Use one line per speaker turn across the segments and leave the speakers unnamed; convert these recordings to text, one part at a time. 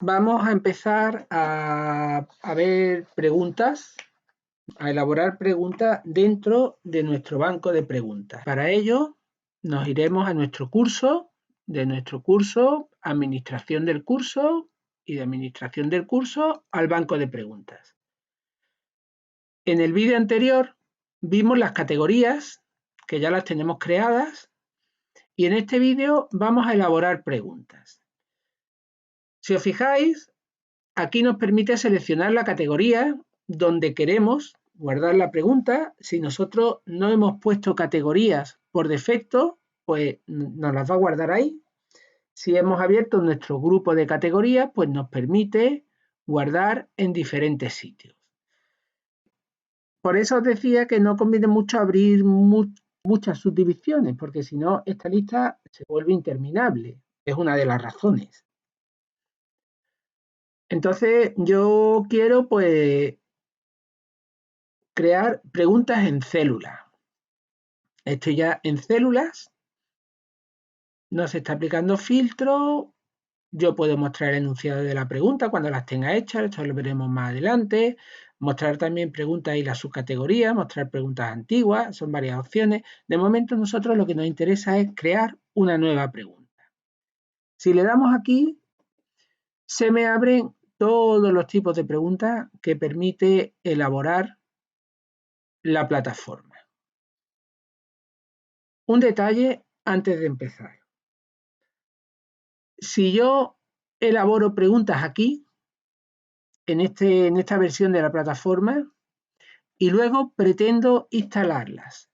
Vamos a empezar a ver preguntas, a elaborar preguntas dentro de nuestro banco de preguntas. Para ello nos iremos a nuestro curso, administración del curso y de administración del curso al banco de preguntas. En el vídeo anterior vimos las categorías, que ya las tenemos creadas, y en este vídeo vamos a elaborar preguntas. Si os fijáis, aquí nos permite seleccionar la categoría donde queremos guardar la pregunta. Si nosotros no hemos puesto categorías por defecto, pues nos las va a guardar ahí. Si hemos abierto nuestro grupo de categorías, pues nos permite guardar en diferentes sitios. Por eso os decía que no conviene mucho abrir muchas subdivisiones, porque si no, esta lista se vuelve interminable. Es una de las razones. Entonces, yo quiero, pues, crear preguntas en células. Estoy ya en células. No se está aplicando filtro. Yo puedo mostrar el enunciado de la pregunta cuando las tenga hechas. Esto lo veremos más adelante. Mostrar también preguntas y las subcategorías. Mostrar preguntas antiguas. Son varias opciones. De momento, nosotros lo que nos interesa es crear una nueva pregunta. Si le damos aquí, se me abren todos los tipos de preguntas que permite elaborar la plataforma. Un detalle antes de empezar. Si yo elaboro preguntas aquí, en esta versión de la plataforma, y luego pretendo instalarlas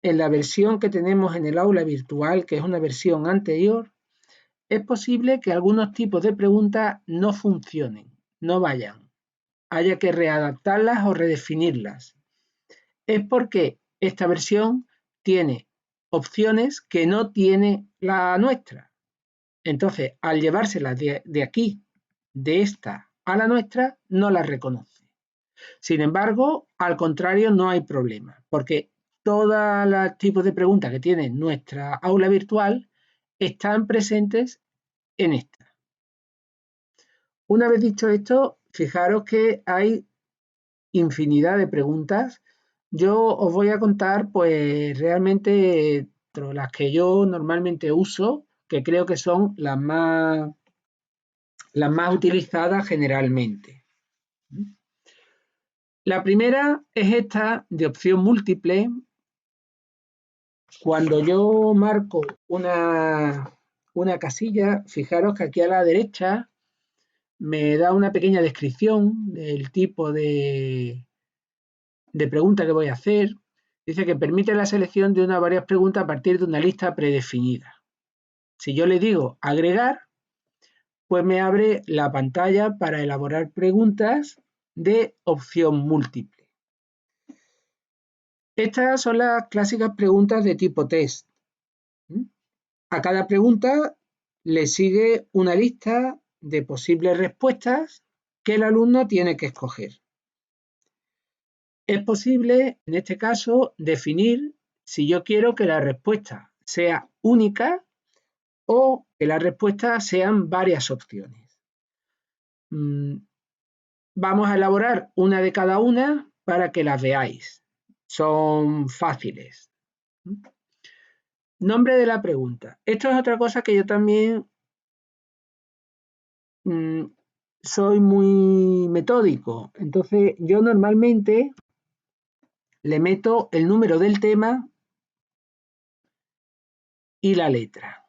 en la versión que tenemos en el aula virtual, que es una versión anterior, es posible que algunos tipos de preguntas no funcionen, no vayan. Haya que readaptarlas o redefinirlas. Es porque esta versión tiene opciones que no tiene la nuestra. Entonces, al llevárselas de aquí, de esta a la nuestra, no las reconoce. Sin embargo, al contrario, no hay problema, porque todos los tipos de preguntas que tiene nuestra aula virtual están presentes en esta. Una vez dicho esto, fijaros que hay infinidad de preguntas. Yo os voy a contar, pues, realmente las que yo normalmente uso, que creo que son las más utilizadas generalmente. La primera es esta de opción múltiple. Cuando yo marco una casilla, fijaros que aquí a la derecha me da una pequeña descripción del tipo de pregunta que voy a hacer. Dice que permite la selección de una o varias preguntas a partir de una lista predefinida. Si yo le digo agregar, pues me abre la pantalla para elaborar preguntas de opción múltiple. Estas son las clásicas preguntas de tipo test. A cada pregunta le sigue una lista de posibles respuestas que el alumno tiene que escoger. Es posible, en este caso, definir si yo quiero que la respuesta sea única o que las respuestas sean varias opciones. Vamos a elaborar una de cada una para que las veáis. Son fáciles. Nombre de la pregunta. Esto es otra cosa que yo también soy muy metódico. Entonces, yo normalmente le meto el número del tema y la letra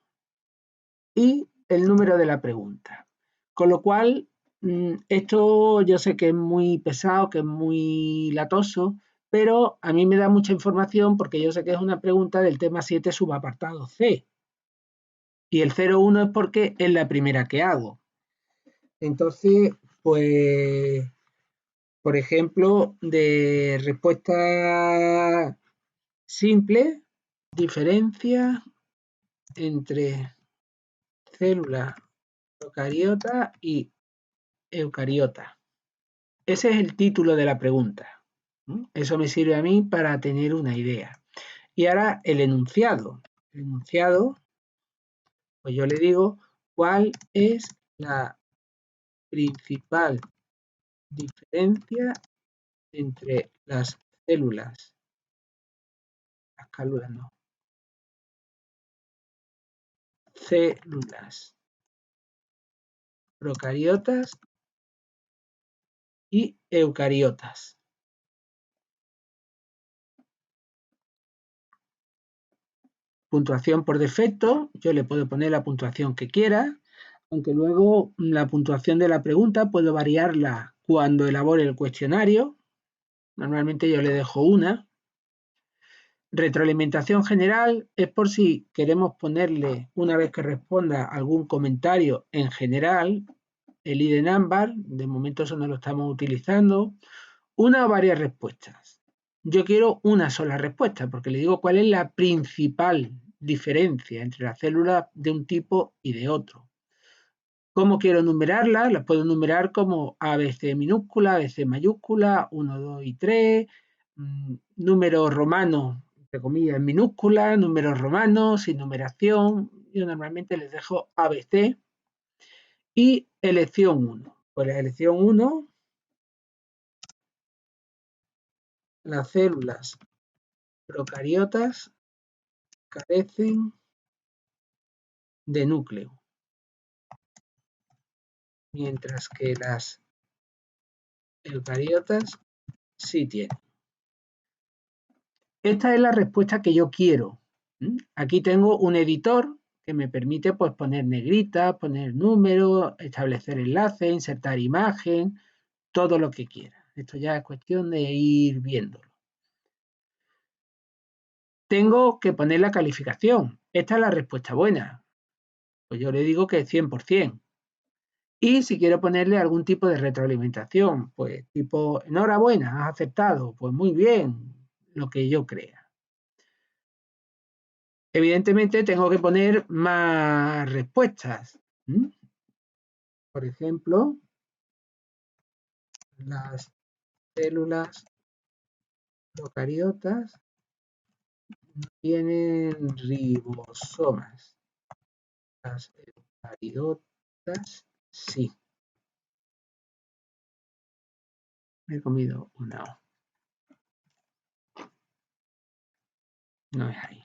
y el número de la pregunta. Con lo cual, esto yo sé que es muy pesado, que es muy latoso, pero a mí me da mucha información porque yo sé que es una pregunta del tema 7 subapartado C. Y el 01 es porque es la primera que hago. Entonces, pues, por ejemplo, de respuesta simple, diferencia entre célula procariota y eucariota. Ese es el título de la pregunta. Eso me sirve a mí para tener una idea. Y ahora el enunciado. El enunciado, pues yo le digo cuál es la principal diferencia entre las células, células procariotas y eucariotas. Puntuación por defecto, yo le puedo poner la puntuación que quiera, aunque luego la puntuación de la pregunta puedo variarla cuando elabore el cuestionario. Normalmente yo le dejo una. Retroalimentación general es por si queremos ponerle, una vez que responda algún comentario en general, el ID en ámbar, de momento eso no lo estamos utilizando, una o varias respuestas. Yo quiero una sola respuesta porque le digo cuál es la principal diferencia entre las células de un tipo y de otro. ¿Cómo quiero numerarlas? Las puedo numerar como ABC minúscula, ABC mayúscula, 1, 2 y 3, números romanos, entre comillas, en minúscula, números romanos sin numeración. Yo normalmente les dejo ABC y elección 1. Pues la elección 1, las células procariotas carecen de núcleo, mientras que las eucariotas sí tienen. Esta es la respuesta que yo quiero. Aquí tengo un editor que me permite pues, poner negritas, poner números, establecer enlaces, insertar imagen, todo lo que quiera. Esto ya es cuestión de ir viéndolo. Tengo que poner la calificación. Esta es la respuesta buena. Pues yo le digo que es 100%. Y si quiero ponerle algún tipo de retroalimentación, pues tipo, enhorabuena, has aceptado, pues muy bien, lo que yo crea. Evidentemente tengo que poner más respuestas. Por ejemplo, las células procariotas no tienen ribosomas. Las eucariotas sí. Me he comido una O. No es ahí.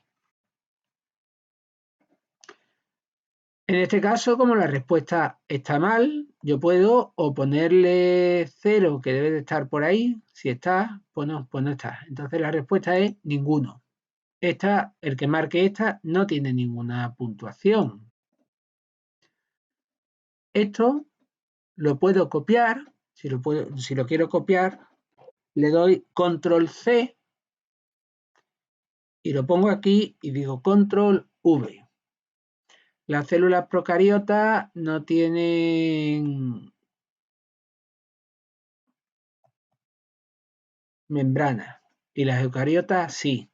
En este caso, como la respuesta está mal, yo puedo o ponerle 0, que debe de estar por ahí. Si está, pues no está. Entonces la respuesta es ninguno. El que marque esta no tiene ninguna puntuación. Esto lo puedo copiar. Si lo quiero copiar, le doy control C y lo pongo aquí y digo control V. Las células procariotas no tienen membrana y las eucariotas sí.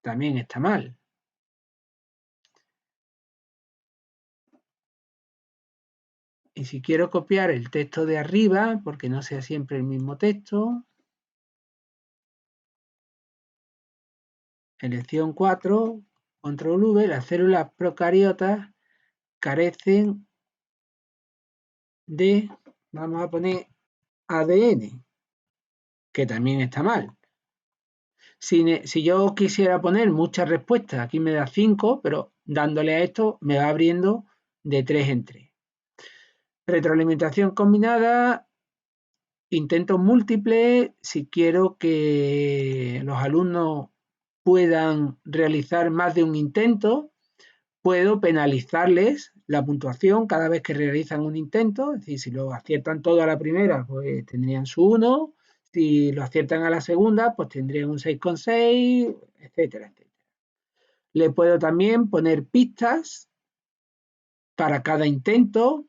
También está mal. Y si quiero copiar el texto de arriba, porque no sea siempre el mismo texto, elección 4, control V, las células procariotas carecen de, vamos a poner, ADN, que también está mal. Si yo quisiera poner muchas respuestas, aquí me da 5, pero dándole a esto me va abriendo de 3 en 3. Retroalimentación combinada, intentos múltiples, si quiero que los alumnos puedan realizar más de un intento, puedo penalizarles la puntuación cada vez que realizan un intento, es decir, si lo aciertan todo a la primera, pues tendrían su 1, si lo aciertan a la segunda, pues tendrían un 6,6, etcétera, etcétera. Le puedo también poner pistas para cada intento.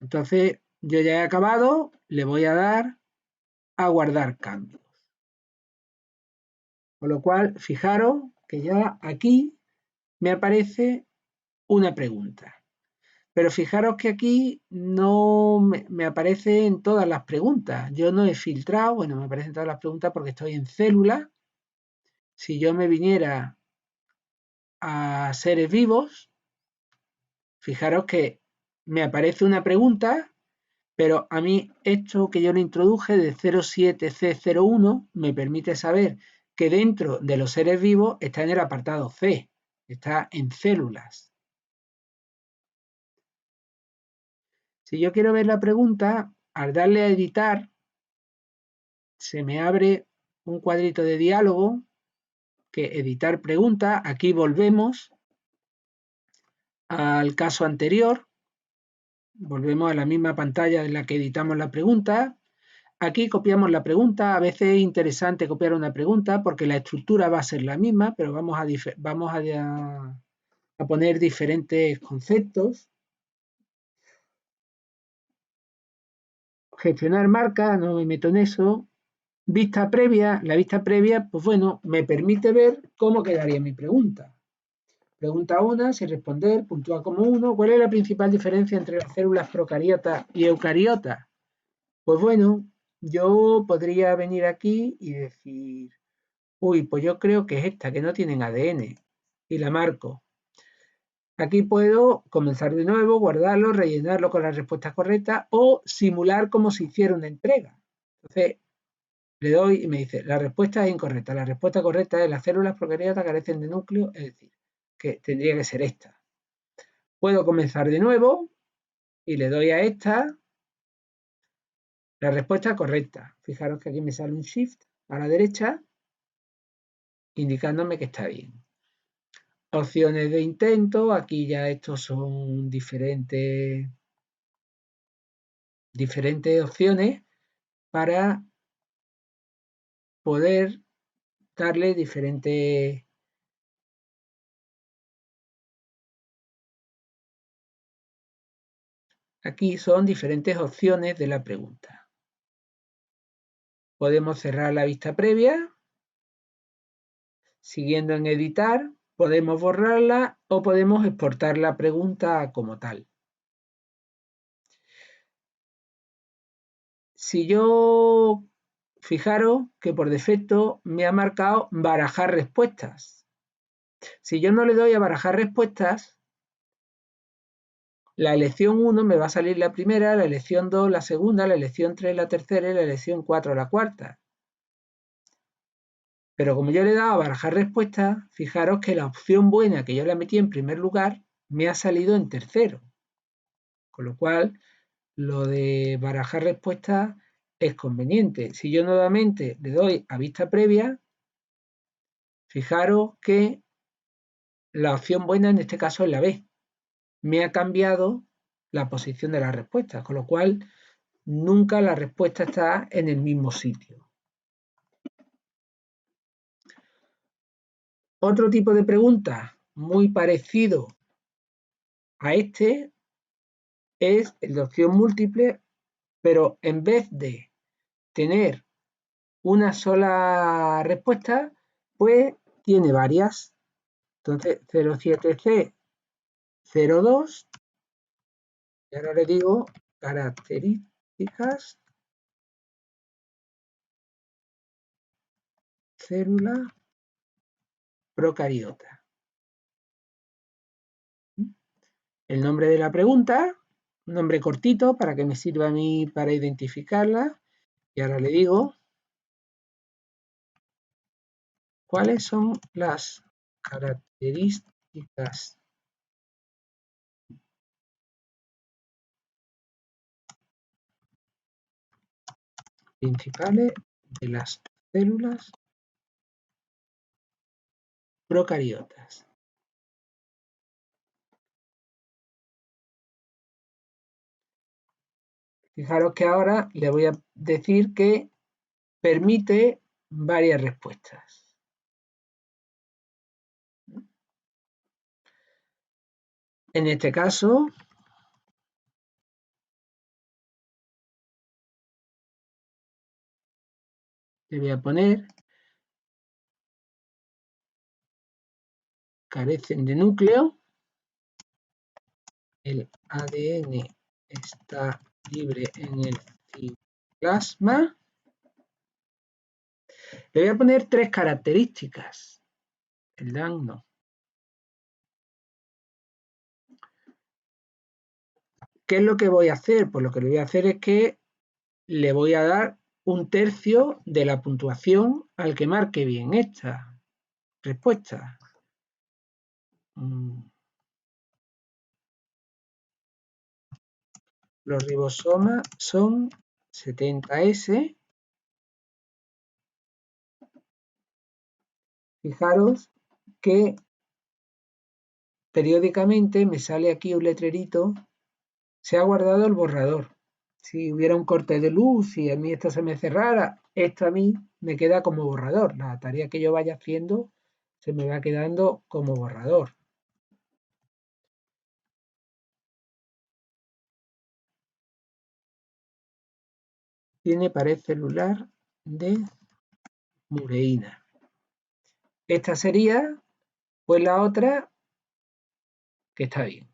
Entonces, yo ya he acabado, le voy a dar a guardar cambios. Con lo cual, fijaros que ya aquí me aparece una pregunta. Pero fijaros que aquí no me aparecen todas las preguntas. Yo no he filtrado, bueno, me aparecen todas las preguntas porque estoy en célula. Si yo me viniera a seres vivos, fijaros que me aparece una pregunta, pero a mí esto que yo le introduje de 07C01 me permite saber que dentro de los seres vivos está en el apartado C, está en células. Si yo quiero ver la pregunta, al darle a editar, se me abre un cuadrito de diálogo que editar pregunta. Aquí volvemos al caso anterior, volvemos a la misma pantalla en la que editamos la pregunta. Aquí copiamos la pregunta. A veces es interesante copiar una pregunta porque la estructura va a ser la misma, pero vamos a poner diferentes conceptos. Gestionar marca, no me meto en eso. Vista previa, la vista previa, pues bueno, me permite ver cómo quedaría mi pregunta. Pregunta 1, sin responder, puntúa como 1. ¿Cuál es la principal diferencia entre las células procariotas y eucariotas? Pues bueno, yo podría venir aquí y decir, uy, pues yo creo que es esta, que no tienen ADN, y la marco. Aquí puedo comenzar de nuevo, guardarlo, rellenarlo con la respuesta correcta o simular como si hiciera una entrega. Entonces, le doy y me dice, la respuesta es incorrecta. La respuesta correcta es las células procariotas carecen de núcleo, es decir, que tendría que ser esta. Puedo comenzar de nuevo y le doy a esta la respuesta correcta. Fijaros que aquí me sale un shift a la derecha indicándome que está bien. Opciones de intento, aquí ya estos son diferentes opciones para poder darle diferentes. Aquí son diferentes opciones de la pregunta. Podemos cerrar la vista previa, siguiendo en editar, podemos borrarla o podemos exportar la pregunta como tal. Si yo, fijaros que por defecto me ha marcado barajar respuestas. Si yo no le doy a barajar respuestas, la elección 1 me va a salir la primera, la elección 2 la segunda, la elección 3 la tercera y la elección 4 la cuarta. Pero como yo le he dado a barajar respuestas, fijaros que la opción buena que yo la metí en primer lugar me ha salido en tercero. Con lo cual, lo de barajar respuestas es conveniente. Si yo nuevamente le doy a vista previa, fijaros que la opción buena en este caso es la B. Me ha cambiado la posición de la respuesta, con lo cual nunca la respuesta está en el mismo sitio. Otro tipo de pregunta muy parecido a este es el de opción múltiple, pero en vez de tener una sola respuesta, pues tiene varias. Entonces, 07C02, y ahora le digo características, célula procariota. El nombre de la pregunta, un nombre cortito para que me sirva a mí para identificarla. Y ahora le digo cuáles son las características principales de las células procariotas. Fijaros que ahora le voy a decir que permite varias respuestas. En este caso, le voy a poner carecen de núcleo, el ADN está libre en el citoplasma. Le voy a poner 3 características. El DAN no. ¿Qué es lo que voy a hacer? Pues lo que le voy a hacer es que le voy a dar 1/3 de la puntuación al que marque bien esta respuesta. Los ribosomas son 70S. Fijaros que periódicamente me sale aquí un letrerito, se ha guardado el borrador. Si hubiera un corte de luz y a mí esto se me cerrara, esto a mí me queda como borrador. La tarea que yo vaya haciendo se me va quedando como borrador. Tiene pared celular de mureína. Esta sería pues la otra que está bien.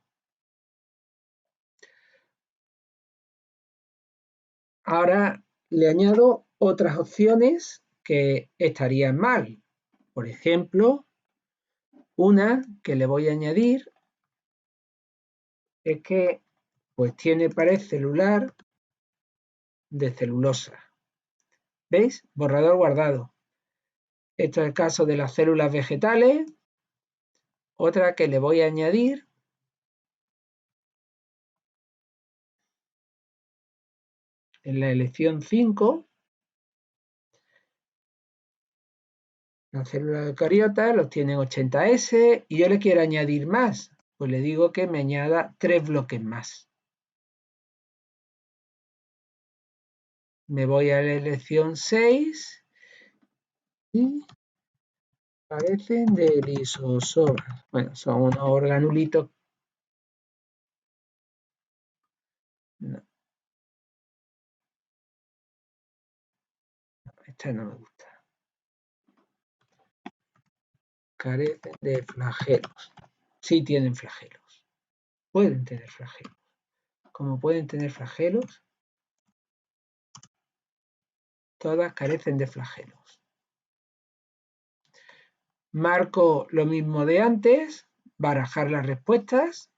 Ahora le añado otras opciones que estarían mal. Por ejemplo, una que le voy a añadir es que pues tiene pared celular de celulosa. ¿Veis? Borrador guardado. Esto es el caso de las células vegetales. Otra que le voy a añadir en la elección 5. Las células eucariotas los tienen 80S y yo le quiero añadir más. Pues le digo que me añada 3 bloques más. Me voy a la elección 6 y parecen de lisosomas. Bueno, son unos organulitos. No. Esta no me gusta. Carecen de flagelos. Sí tienen flagelos. Pueden tener flagelos. Como pueden tener flagelos, todas carecen de flagelos. Marco lo mismo de antes, barajar las respuestas.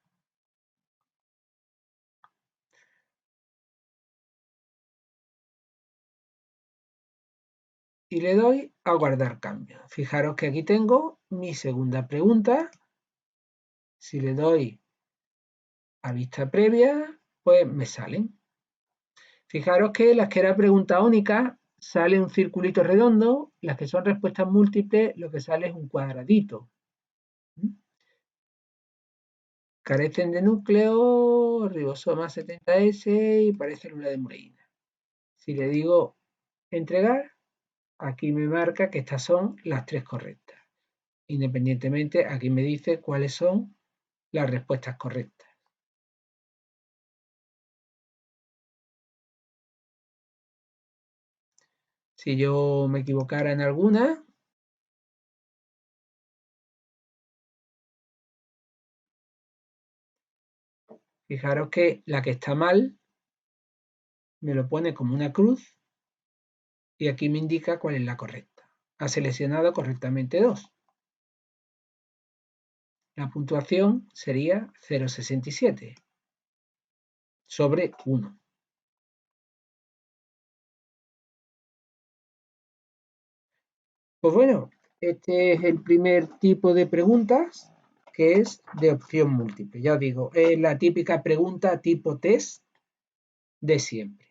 Y le doy a guardar cambio. Fijaros que aquí tengo mi segunda pregunta. Si le doy a vista previa, pues me salen. Fijaros que las que era pregunta única sale un circulito redondo, las que son respuestas múltiples lo que sale es un cuadradito. Carecen de núcleo, ribosoma 70S y pared célula de mureína. Si le digo entregar, aquí me marca que estas son las 3 correctas. Independientemente, aquí me dice cuáles son las respuestas correctas. Si yo me equivocara en alguna, fijaros que la que está mal me lo pone como una cruz y aquí me indica cuál es la correcta. Ha seleccionado correctamente 2. La puntuación sería 0,67 sobre 1. Pues bueno, este es el primer tipo de preguntas, que es de opción múltiple. Ya os digo, es la típica pregunta tipo test de siempre.